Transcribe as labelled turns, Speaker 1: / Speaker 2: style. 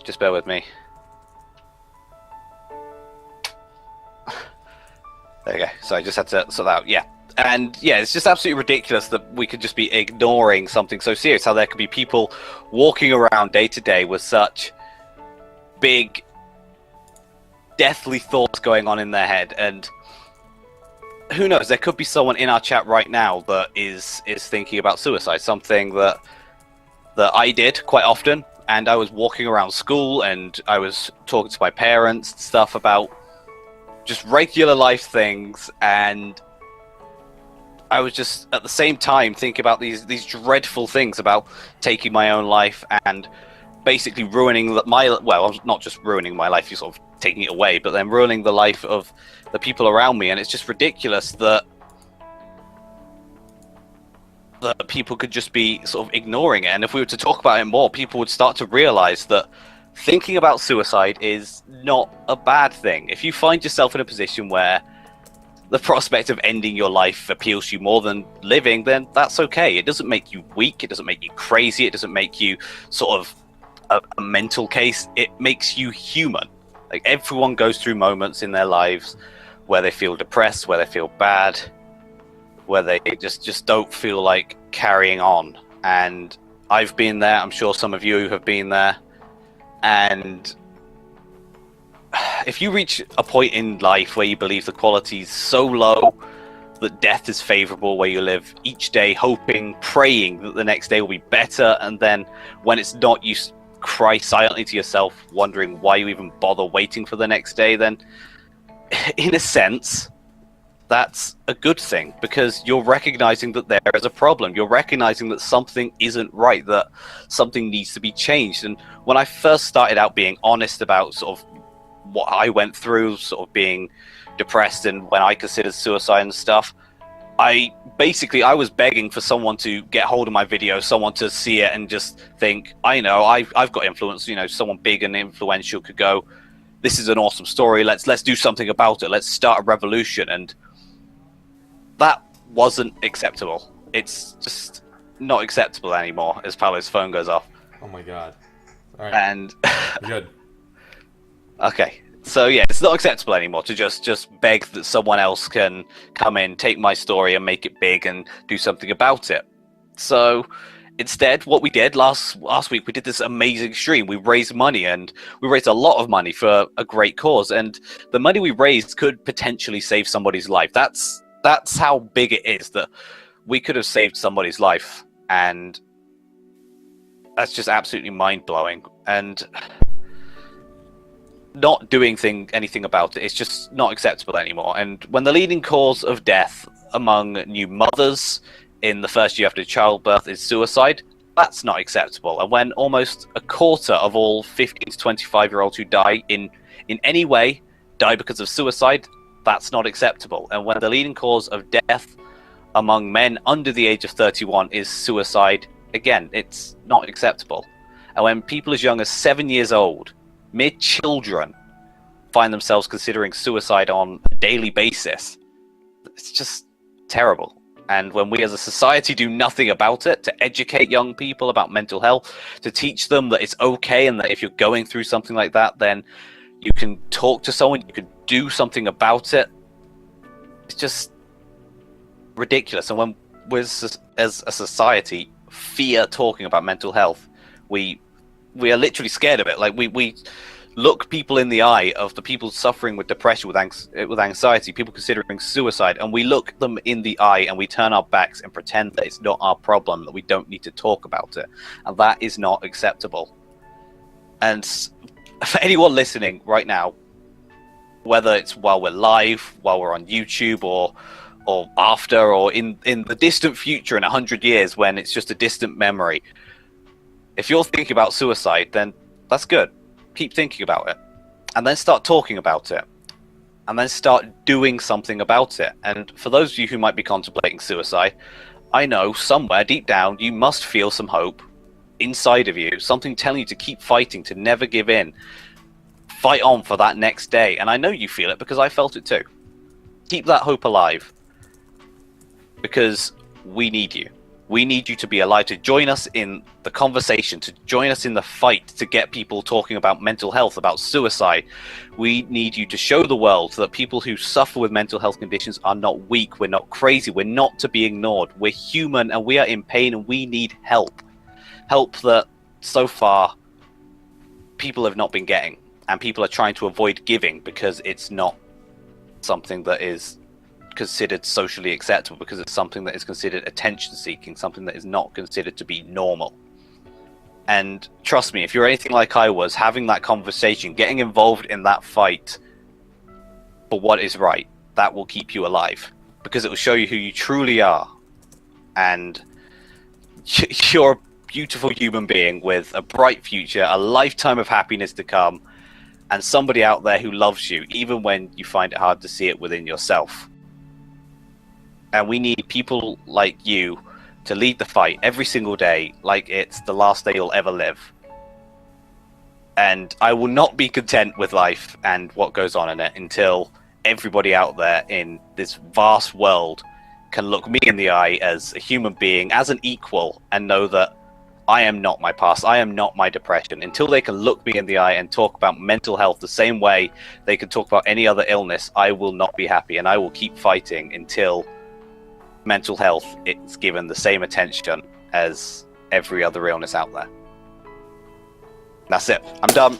Speaker 1: Just bear with me. There you go. So I just had to sort that out. Yeah. And yeah, it's just absolutely ridiculous that we could just be ignoring something so serious. How there could be people walking around day to day with such big, deathly thoughts going on in their head. And who knows, there could be someone in our chat right now that is thinking about suicide. Something that I did quite often. And I was walking around school and I was talking to my parents and stuff about just regular life things, and I was just at the same time thinking about these dreadful things about taking my own life and basically ruining not just ruining my life, you're sort of taking it away, but then ruining the life of the people around me. And it's just ridiculous that people could just be sort of ignoring it. And if we were to talk about it more, people would start to realize that thinking about suicide is not a bad thing. If you find yourself in a position where the prospect of ending your life appeals to you more than living, then that's okay. It doesn't make you weak. It doesn't make you crazy. It doesn't make you sort of a mental case. It makes you human. Like, everyone goes through moments in their lives where they feel depressed, where they feel bad, where they just don't feel like carrying on. And I've been there. I'm sure some of you have been there. And if you reach a point in life where you believe the quality is so low that death is favorable, where you live each day hoping, praying that the next day will be better, and then when it's not, you cry silently to yourself, wondering why you even bother waiting for the next day, then in a sense, that's a good thing, because you're recognizing that there is a problem. You're recognizing that something isn't right, that something needs to be changed. And when I first started out being honest about sort of what I went through, sort of being depressed and when I considered suicide and stuff, I was begging for someone to get hold of my video, someone to see it and just think, I know, I've got influence, someone big and influential could go, this is an awesome story, let's do something about it, let's start a revolution. And that wasn't acceptable. It's just not acceptable anymore, as Paolo's phone goes off.
Speaker 2: Oh my god. All right.
Speaker 1: And
Speaker 2: good.
Speaker 1: Okay, so yeah, it's not acceptable anymore to just beg that someone else can come in, take my story and make it big and do something about it. So instead, what we did last week, we did this amazing stream. We raised money, and we raised a lot of money for a great cause. And the money we raised could potentially save somebody's life. That's how big it is, that we could have saved somebody's life. And that's just absolutely mind-blowing. And not doing anything about it, it's just not acceptable anymore. And when the leading cause of death among new mothers in the first year after childbirth is suicide, that's not acceptable. And when almost a quarter of all 15 to 25-year-olds who die in any way die because of suicide, that's not acceptable. And when the leading cause of death among men under the age of 31 is suicide, again, it's not acceptable. And when people as young as 7 years old, mere children, find themselves considering suicide on a daily basis, it's just terrible. And when we as a society do nothing about it, to educate young people about mental health, to teach them that it's okay and that if you're going through something like that, then you can talk to someone, you can do something about it, it's just ridiculous. And when we as a society fear talking about mental health, we are literally scared of it. Like, we look people in the eye, of the people suffering with depression, with anxiety, people considering suicide, and we look them in the eye and we turn our backs and pretend that it's not our problem, that we don't need to talk about it. And that is not acceptable. And for anyone listening right now, whether it's while we're live, while we're on YouTube, or after, or in the distant future in 100 years when it's just a distant memory, if you're thinking about suicide, then that's good. Keep thinking about it. And then start talking about it. And then start doing something about it. And for those of you who might be contemplating suicide, I know somewhere deep down you must feel some hope inside of you. Something telling you to keep fighting, to never give in. Fight on for that next day. And I know you feel it because I felt it too. Keep that hope alive. Because we need you. We need you to be alive, to join us in the conversation, to join us in the fight, to get people talking about mental health, about suicide. We need you to show the world that people who suffer with mental health conditions are not weak, we're not crazy, we're not to be ignored. We're human and we are in pain and we need help. Help that so far people have not been getting, and people are trying to avoid giving because it's not something that is considered socially acceptable, because it's something that is considered attention seeking, something that is not considered to be normal. And trust me, if you're anything like I was, having that conversation, getting involved in that fight for what is right, that will keep you alive, because it will show you who you truly are, and you're a beautiful human being with a bright future, a lifetime of happiness to come, and somebody out there who loves you even when you find it hard to see it within yourself. And we need people like you to lead the fight every single day like it's the last day you'll ever live. And I will not be content with life and what goes on in it until everybody out there in this vast world can look me in the eye as a human being, as an equal, and know that I am not my past, I am not my depression. Until they can look me in the eye and talk about mental health the same way they can talk about any other illness, I will not be happy, and I will keep fighting until mental health is given the same attention as every other illness out there. That's it. I'm done.